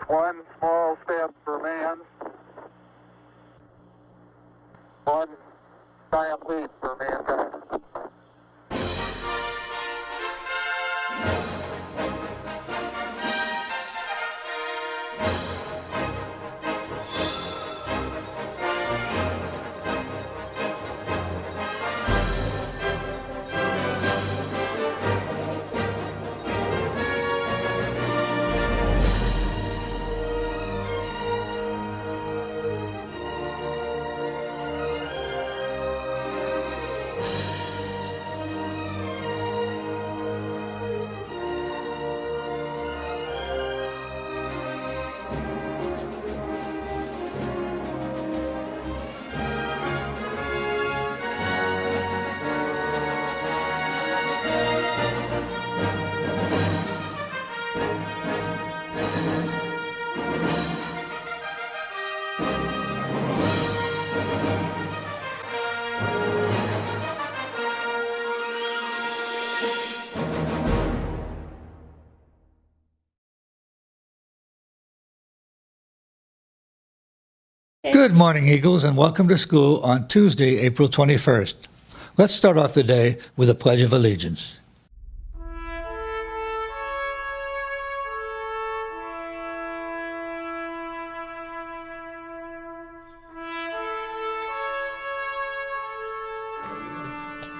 One small step for man, one giant leap for mankind. Good morning, Eagles, and welcome to school on Tuesday, April 21st. Let's start off the day with a Pledge of Allegiance.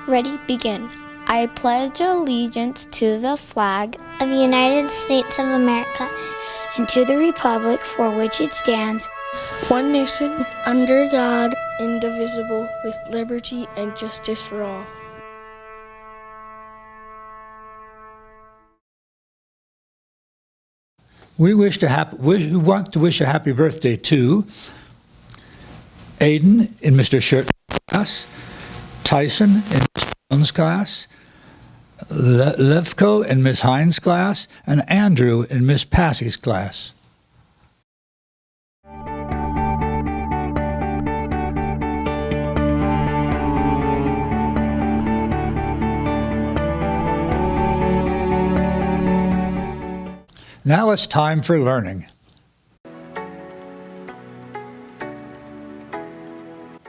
Ready, begin. I pledge allegiance to the flag of the United States of America and to the republic for which it stands, one nation, under God, indivisible, with liberty and justice for all. We want to wish a happy birthday to Aiden in Mr. Shirt's class, Tyson in Mr. Jones' class, Levko in Miss Hines' class, and Andrew in Miss Passey's class. Now it's time for learning.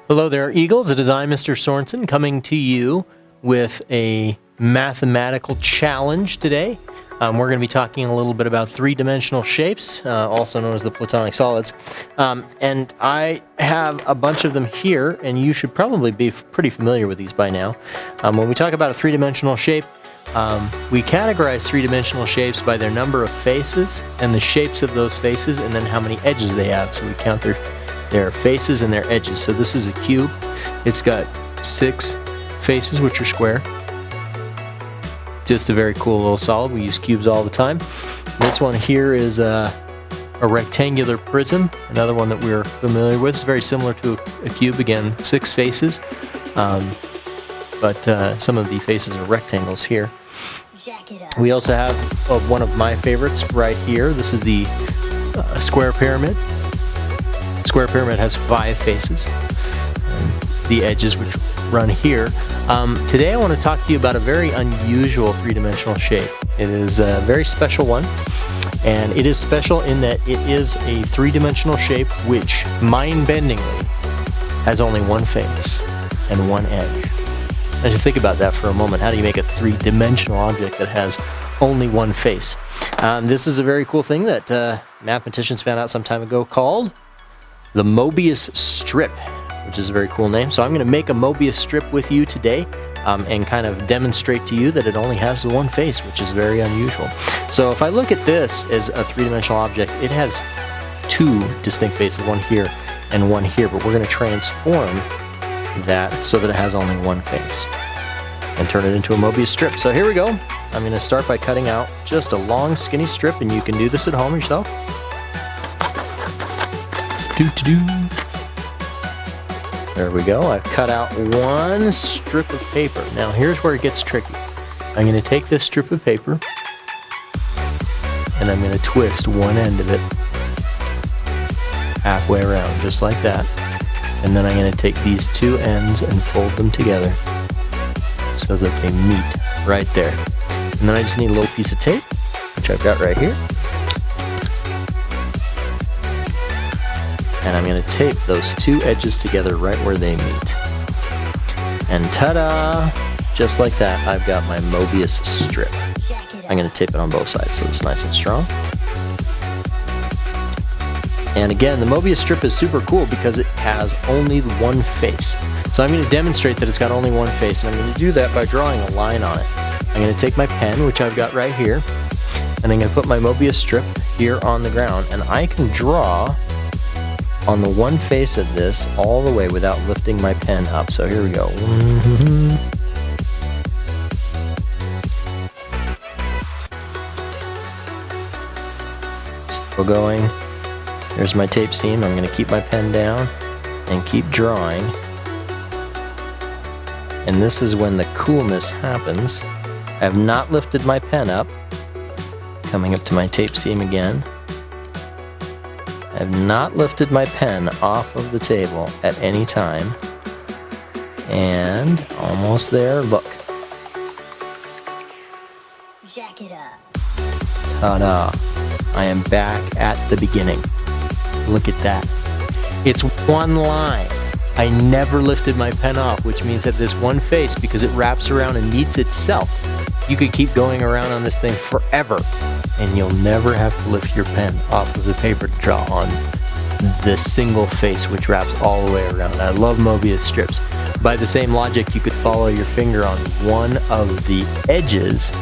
Hello there, Eagles. It is I, Mr. Sorensen, coming to you with a mathematical challenge today. We're going to be talking a little bit about three-dimensional shapes, also known as the Platonic solids. And I have a bunch of them here, and you should probably be pretty familiar with these by now. When we talk about a three-dimensional shape, we categorize three-dimensional shapes by their number of faces and the shapes of those faces, and then how many edges they have. So we count their faces and their edges. So this is a cube. It's got 6 faces, which are square. Just a very cool little solid. We use cubes all the time. This one here is a rectangular prism, another one that we're familiar with. It's very similar to a cube. Again, 6 faces. But some of the faces are rectangles here. We also have one of my favorites right here. This is the square pyramid. Square pyramid has 5 faces. And the edges which run here. Today I want to talk to you about a very unusual three-dimensional shape. It is a very special one. And it is special in that it is a three-dimensional shape which, mind-bendingly, has only one face and one edge. As you think about that for a moment, how do you make a three-dimensional object that has only one face? This is a very cool thing that mathematicians found out some time ago called the Mobius strip, which is a very cool name. So I'm going to make a Mobius strip with you today and kind of demonstrate to you that it only has one face, which is very unusual. So if I look at this as a three-dimensional object, it has 2 distinct faces, one here and one here, but we're going to transform that so that it has only one face and turn it into a Mobius strip. So here we go. I'm going to start by cutting out just a long skinny strip, and you can do this at home yourself. There we go. I've cut out one strip of paper. Now here's where it gets tricky. I'm going to take this strip of paper and I'm going to twist one end of it halfway around, just like that. And then I'm going to take these 2 ends and fold them together so that they meet right there. And then I just need a little piece of tape, which I've got right here. and I'm going to tape those two edges together right where they meet. And ta-da! Just like that, I've got my Mobius strip. I'm going to tape it on both sides so it's nice and strong. And again, the Mobius strip is super cool because it has only one face. So I'm going to demonstrate that it's got only one face, and I'm going to do that by drawing a line on it. I'm going to take my pen, which I've got right here, and I'm going to put my Mobius strip here on the ground, and I can draw on the one face of this all the way without lifting my pen up. So here we go. Still going. Here's my tape seam. I'm going to keep my pen down and keep drawing. And this is when the coolness happens. I have not lifted my pen up. Coming up to my tape seam again. I have not lifted my pen off of the table at any time. And almost there. Look. Jack it up. Ta-da. I am back at the beginning. Look at that. It's one line. I never lifted my pen off, which means that this one face, because it wraps around and meets itself, you could keep going around on this thing forever, and you'll never have to lift your pen off of the paper to draw on this single face, which wraps all the way around. I love Mobius strips. By the same logic, you could follow your finger on one of the edges,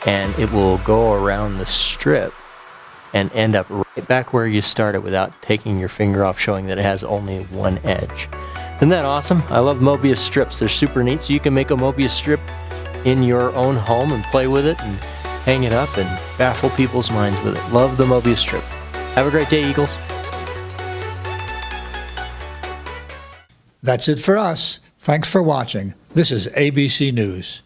and it will go around the strip and end up right back where you started without taking your finger off, showing that it has only one edge. Isn't that awesome? I love Mobius strips. They're super neat, so you can make a Mobius strip in your own home and play with it and hang it up and baffle people's minds with it. Love the Mobius strip. Have a great day, Eagles. That's it for us. Thanks for watching. This is ABC News.